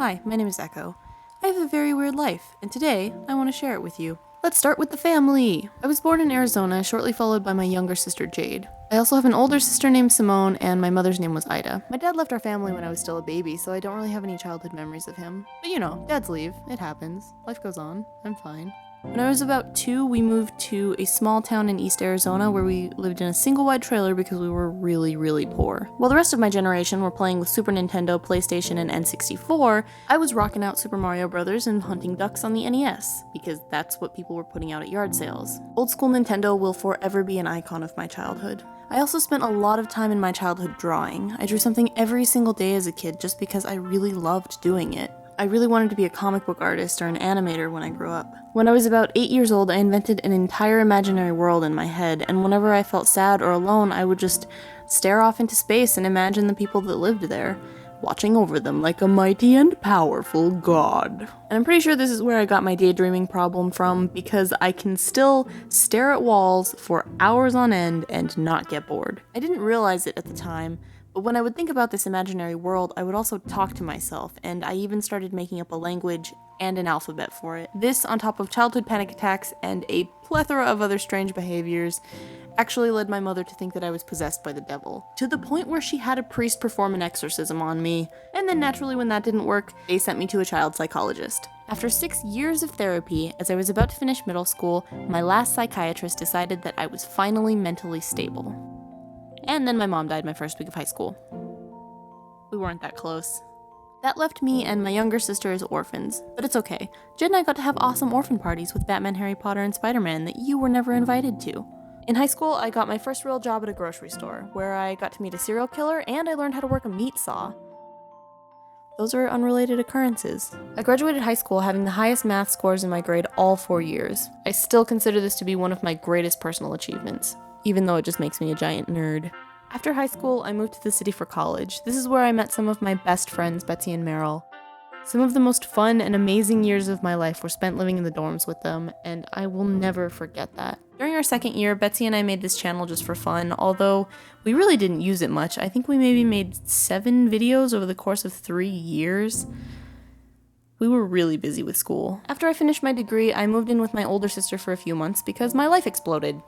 Hi, my name is Echo. I have a very weird life, and today I want to share it with you. Let's start with the family! I was born in Arizona, shortly followed by my younger sister Jade. I also have an older sister named Simone, and my mother's name was Ida. My dad left our family when I was still a baby, so I don't really have any childhood memories of him. But you know, dads leave. It happens. Life goes on. I'm fine. When I was about 2, we moved to a small town in East Arizona where we lived in a single-wide trailer because we were really, really poor. While the rest of my generation were playing with Super Nintendo, PlayStation, and N64, I was rocking out Super Mario Bros. And hunting ducks on the NES, because that's what people were putting out at yard sales. Old school Nintendo will forever be an icon of my childhood. I also spent a lot of time in my childhood drawing. I drew something every single day as a kid just because I really loved doing it. I really wanted to be a comic book artist or an animator when I grew up. When I was about 8 years old, I invented an entire imaginary world in my head, and whenever I felt sad or alone, I would just stare off into space and imagine the people that lived there, watching over them like a mighty and powerful god. And I'm pretty sure this is where I got my daydreaming problem from, because I can still stare at walls for hours on end and not get bored. I didn't realize it at the time, but when I would think about this imaginary world, I would also talk to myself, and I even started making up a language and an alphabet for it. This, on top of childhood panic attacks and a plethora of other strange behaviors, actually led my mother to think that I was possessed by the devil, to the point where she had a priest perform an exorcism on me, and then naturally when that didn't work, they sent me to a child psychologist. After 6 years of therapy, as I was about to finish middle school, my last psychiatrist decided that I was finally mentally stable. And then my mom died my first week of high school. We weren't that close. That left me and my younger sister as orphans, but it's okay. Jed and I got to have awesome orphan parties with Batman, Harry Potter, and Spider-Man that you were never invited to. In high school, I got my first real job at a grocery store, where I got to meet a serial killer and I learned how to work a meat saw. Those are unrelated occurrences. I graduated high school having the highest math scores in my grade all 4 years. I still consider this to be one of my greatest personal achievements, even though it just makes me a giant nerd. After high school, I moved to the city for college. This is where I met some of my best friends, Betsy and Meryl. Some of the most fun and amazing years of my life were spent living in the dorms with them, and I will never forget that. During our second year, Betsy and I made this channel just for fun, although we really didn't use it much. I think we maybe made 7 videos over the course of 3 years. We were really busy with school. After I finished my degree, I moved in with my older sister for a few months because my life exploded.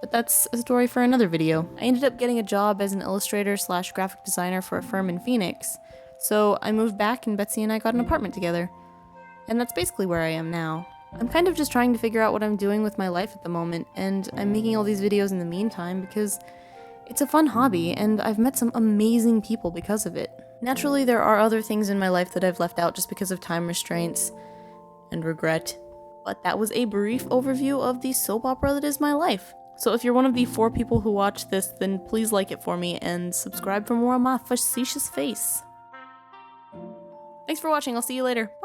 But that's a story for another video. I ended up getting a job as an illustrator / graphic designer for a firm in Phoenix. So I moved back and Betsy and I got an apartment together. And that's basically where I am now. I'm kind of just trying to figure out what I'm doing with my life at the moment, and I'm making all these videos in the meantime because it's a fun hobby and I've met some amazing people because of it. Naturally, there are other things in my life that I've left out just because of time restraints and regret. But that was a brief overview of the soap opera that is my life. So if you're one of the 4 people who watch this, then please like it for me and subscribe for more of my facetious face. Thanks for watching, I'll see you later. Bye!